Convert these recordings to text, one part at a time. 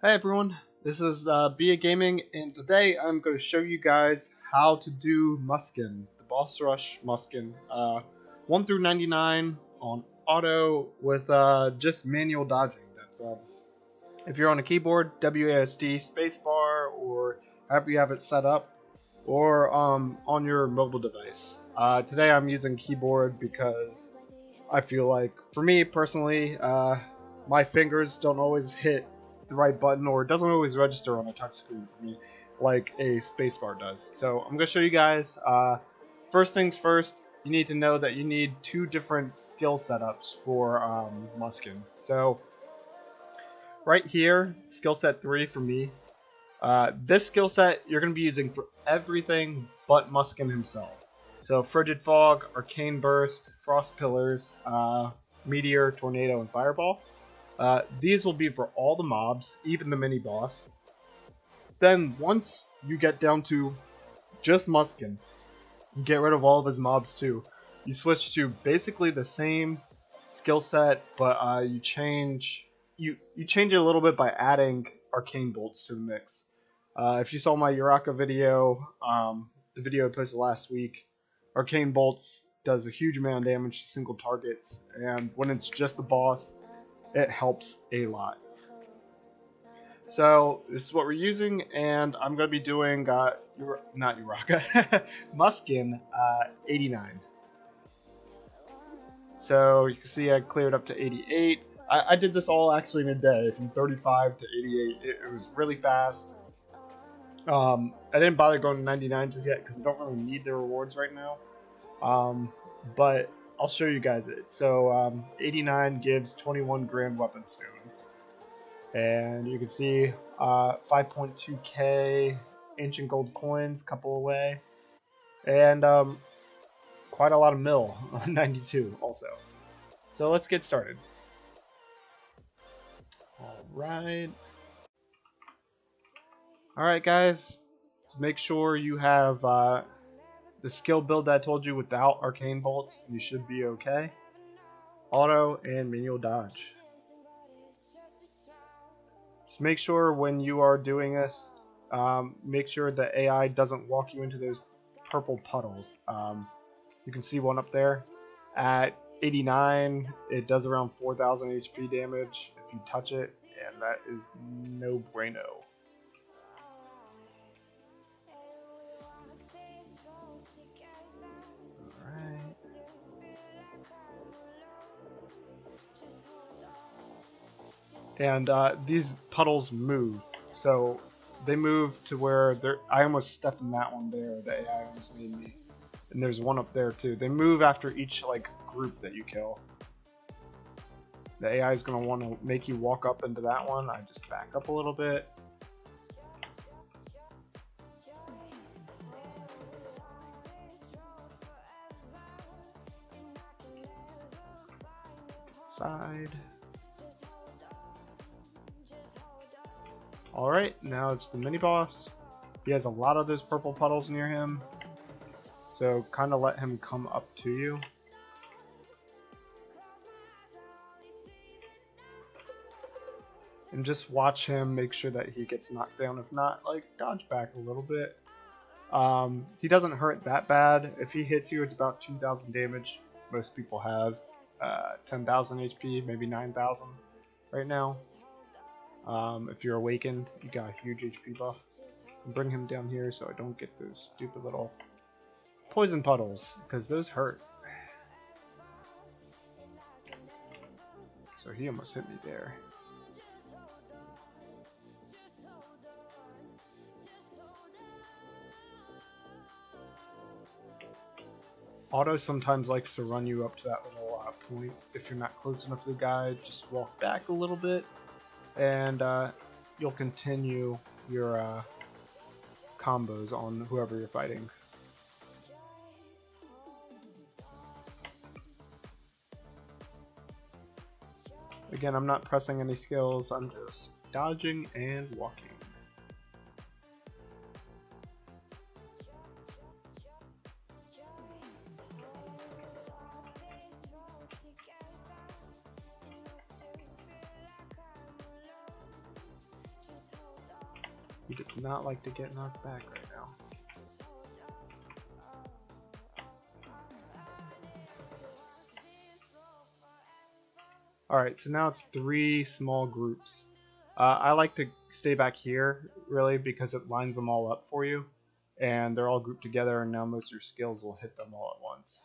Hey everyone, this is BA Gaming, and today I'm going to show you guys how to do Muskan, the boss rush Muskan, 1 through 99 on auto with just manual dodging. That's if you're on a keyboard, WASD spacebar, or however you have it set up, or on your mobile device. Today I'm using keyboard because I feel like, for me personally, my fingers don't always hit the right button, or it doesn't always register on a touchscreen for me like a spacebar does. So I'm going to show you guys. First things first, you need to know that you need two different skill setups for Muskan. So right here, skill set 3 for me. This skill set you're going to be using for everything but Muskan himself. So Frigid Fog, Arcane Burst, Frost Pillars, Meteor, Tornado, and Fireball. These will be for all the mobs, even the mini boss. Then once you get down to just Muskan, you get rid of all of his mobs too. You switch to basically the same skill set, but you change it a little bit by adding arcane bolts to the mix. If you saw my Uraka video, the video I posted last week, arcane bolts does a huge amount of damage to single targets, and when it's just the boss, it helps a lot. So this is what we're using, and I'm going to be doing not Uraka, Muskan 89. So you can see I cleared up to 88. I did this all actually in a day, from 35 to 88. It was really fast. I didn't bother going to 99 just yet because I don't really need the rewards right now. But I'll show you guys it. So 89 gives 21 grand weapon stones. And you can see 5.2k ancient gold coins, couple away. And quite a lot of mill, 92 also. So let's get started. Alright. Alright guys, just make sure you have the skill build that I told you without arcane bolts. You should be okay. Auto and manual dodge. Just make sure when you are doing this, make sure the AI doesn't walk you into those purple puddles. You can see one up there. At 89, it does around 4,000 HP damage if you touch it, and that is no bueno. Alright. And these puddles move, so they move to where I almost stepped in that one there. The AI almost made me. And there's one up there too. They move after each group that you kill. The AI is going to want to make you walk up into that one. I just back up a little bit. Side. Alright, now it's the mini boss. He has a lot of those purple puddles near him, so kind of let him come up to you. And just watch him, make sure that he gets knocked down. If not, dodge back a little bit. He doesn't hurt that bad. If he hits you, it's about 2,000 damage. Most people have 10,000 HP, maybe 9,000 right now. If you're awakened, you got a huge HP buff. Bring him down here so I don't get those stupid little poison puddles, because those hurt. So he almost hit me there. Auto sometimes likes to run you up to that little point. If you're not close enough to the guy, just walk back a little bit, and you'll continue your combos on whoever you're fighting. Again, I'm not pressing any skills, I'm just dodging and walking. He does not like to get knocked back right now. Alright, so now it's 3 small groups. I like to stay back here, really, because it lines them all up for you. And they're all grouped together, and now most of your skills will hit them all at once.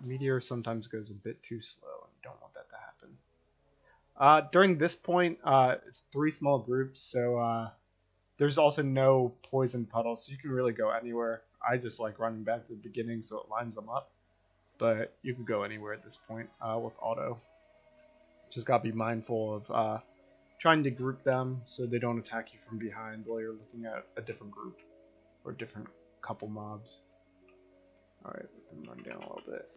Meteor sometimes goes a bit too slow, and you don't want that to happen. During this point, it's 3 small groups, so there's also no poison puddles, so you can really go anywhere. I just like running back to the beginning so it lines them up. But you can go anywhere at this point with auto. Just gotta be mindful of trying to group them so they don't attack you from behind while you're looking at a different group or different couple mobs. Alright, let them run down a little bit.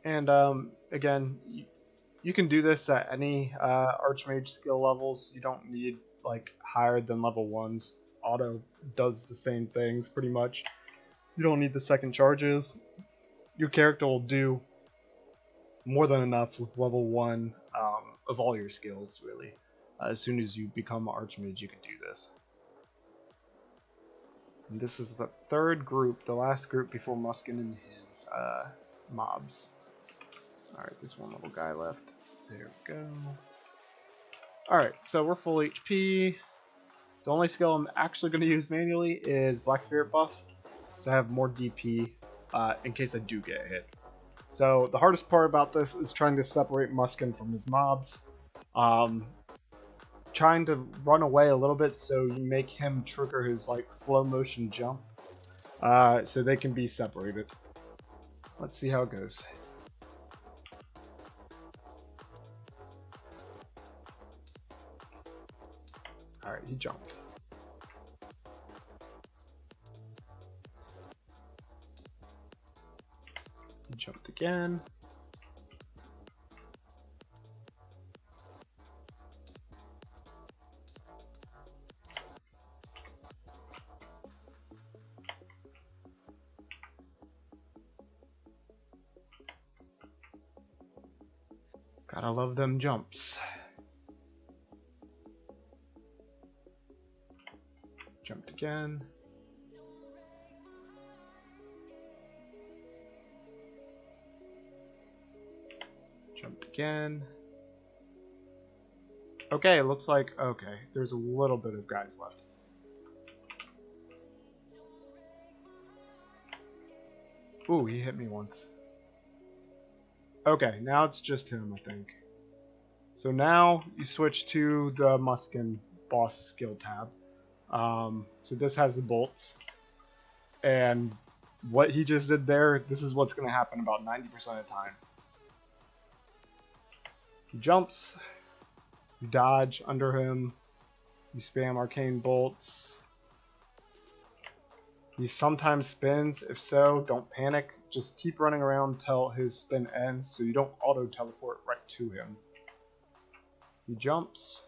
And again, you can do this at any Archmage skill levels. You don't need like higher than level 1s. Auto does the same things pretty much. You don't need the second charges. Your character will do more than enough with level 1 of all your skills, really. As soon as you become Archmage, you can do this. And this is the 3rd group, the last group before Muskan and his mobs. Alright, there's one little guy left. There we go. Alright, so we're full HP. The only skill I'm actually going to use manually is Black Spirit buff. So I have more DP in case I do get hit. So the hardest part about this is trying to separate Muskan from his mobs. Trying to run away a little bit so you make him trigger his like slow motion jump. So they can be separated. Let's see how it goes. Alright, he jumped. He jumped again. Gotta love them jumps. Jumped again. Jumped again. Okay, it looks like, okay, there's a little bit of guys left. Ooh, he hit me once. Okay, now it's just him, I think. So now you switch to the Muskan boss skill tab. So this has the bolts, and what he just did there, this is what's going to happen about 90% of the time. He jumps, you dodge under him, you spam arcane bolts. He sometimes spins. If so, don't panic, just keep running around till his spin ends so you don't auto teleport right to him. He jumps,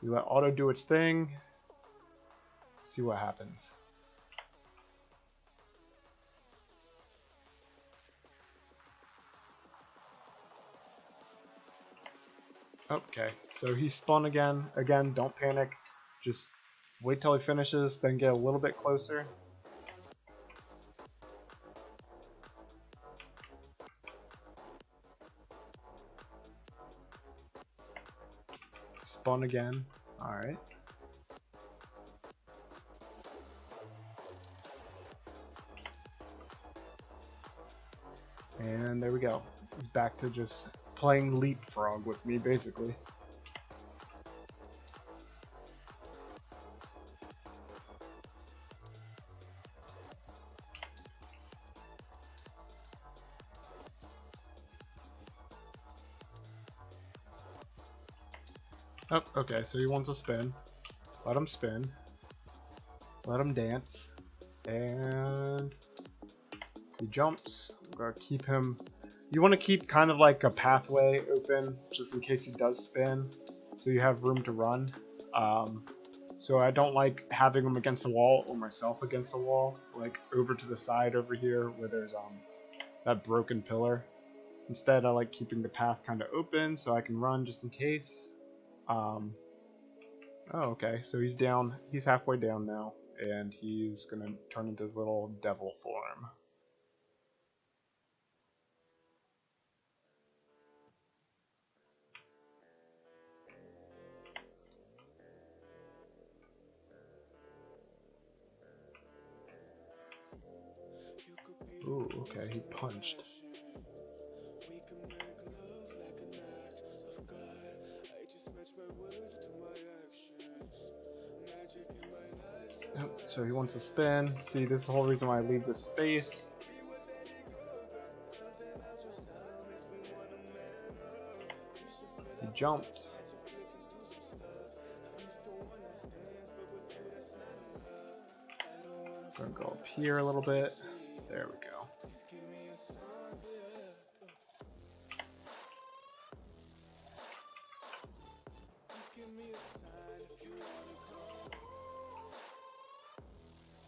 you let auto do its thing. See what happens. Okay, so he spun again. Again, don't panic. Just wait till he finishes, then get a little bit closer. Spun again. Alright. And there we go. He's back to just playing leapfrog with me, basically. Oh, okay, so he wants to spin. Let him spin. Let him dance. And he jumps. I'm gonna keep him You want to keep kind of like a pathway open just in case he does spin, so you have room to run. So I don't like having him against the wall or myself against the wall, like over to the side over here where there's that broken pillar. Instead, I like keeping the path kind of open so I can run just in case. Oh, okay, so he's down. He's halfway down now, and he's gonna turn into his little devil form. Ooh, okay, he punched. So he wants to spin. See, this is the whole reason why I leave this space. He jumped. Gonna go up here a little bit. There we go.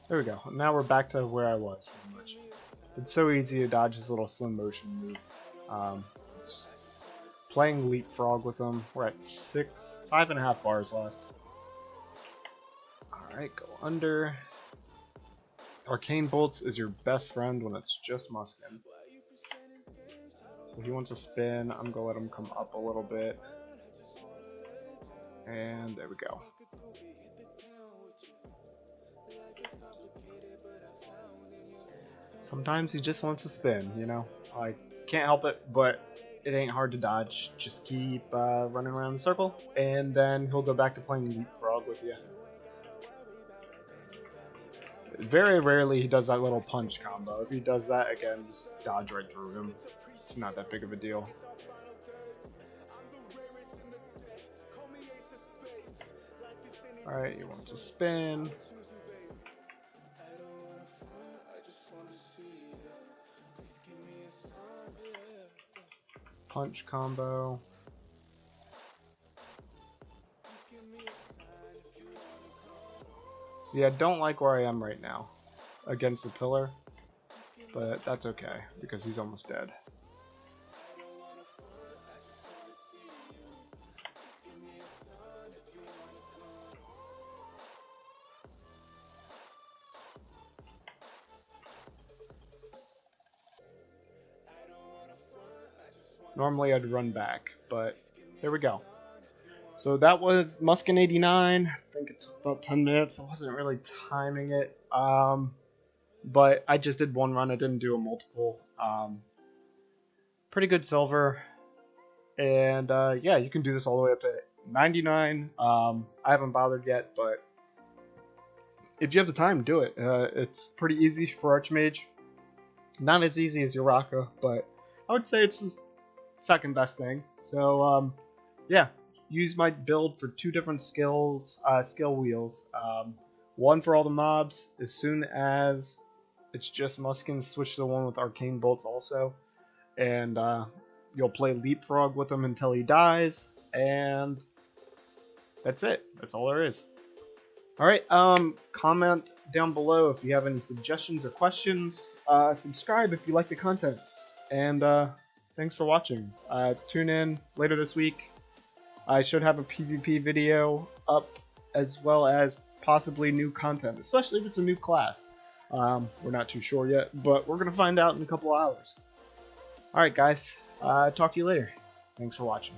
There we go. Now we're back to where I was, pretty much. It's so easy to dodge his little slow motion move. Playing leapfrog with him. We're at 5.5 bars left. Alright, go under. Arcane Bolts is your best friend when it's just Muskan. So he wants to spin. I'm gonna let him come up a little bit. And there we go. Sometimes he just wants to spin, you know? I can't help it, but it ain't hard to dodge. Just keep running around the circle, and then he'll go back to playing leapfrog with you. Very rarely he does that little punch combo. If he does that again, just dodge right through him. It's not that big of a deal. Alright, he wants to spin. Punch combo. See, I don't like where I am right now against the pillar, but that's okay because he's almost dead. Normally I'd run back, but there we go. So that was Muskan 89. I think it took about 10 minutes. I wasn't really timing it. But I just did one run. I didn't do a multiple. Pretty good silver. And yeah, you can do this all the way up to 99. I haven't bothered yet, but if you have the time, do it. It's pretty easy for Archmage. Not as easy as Uraka, but I would say it's the second best thing. So yeah, use my build for 2 different skill wheels. One for all the mobs. As soon as it's just Muskan, switch to the one with Arcane Bolts also. And you'll play Leapfrog with him until he dies. And that's it. That's all there is. Alright, comment down below if you have any suggestions or questions. Subscribe if you like the content. And thanks for watching. Tune in later this week. I should have a PvP video up, as well as possibly new content, especially if it's a new class. We're not too sure yet, but we're going to find out in a couple hours. Alright guys, talk to you later. Thanks for watching.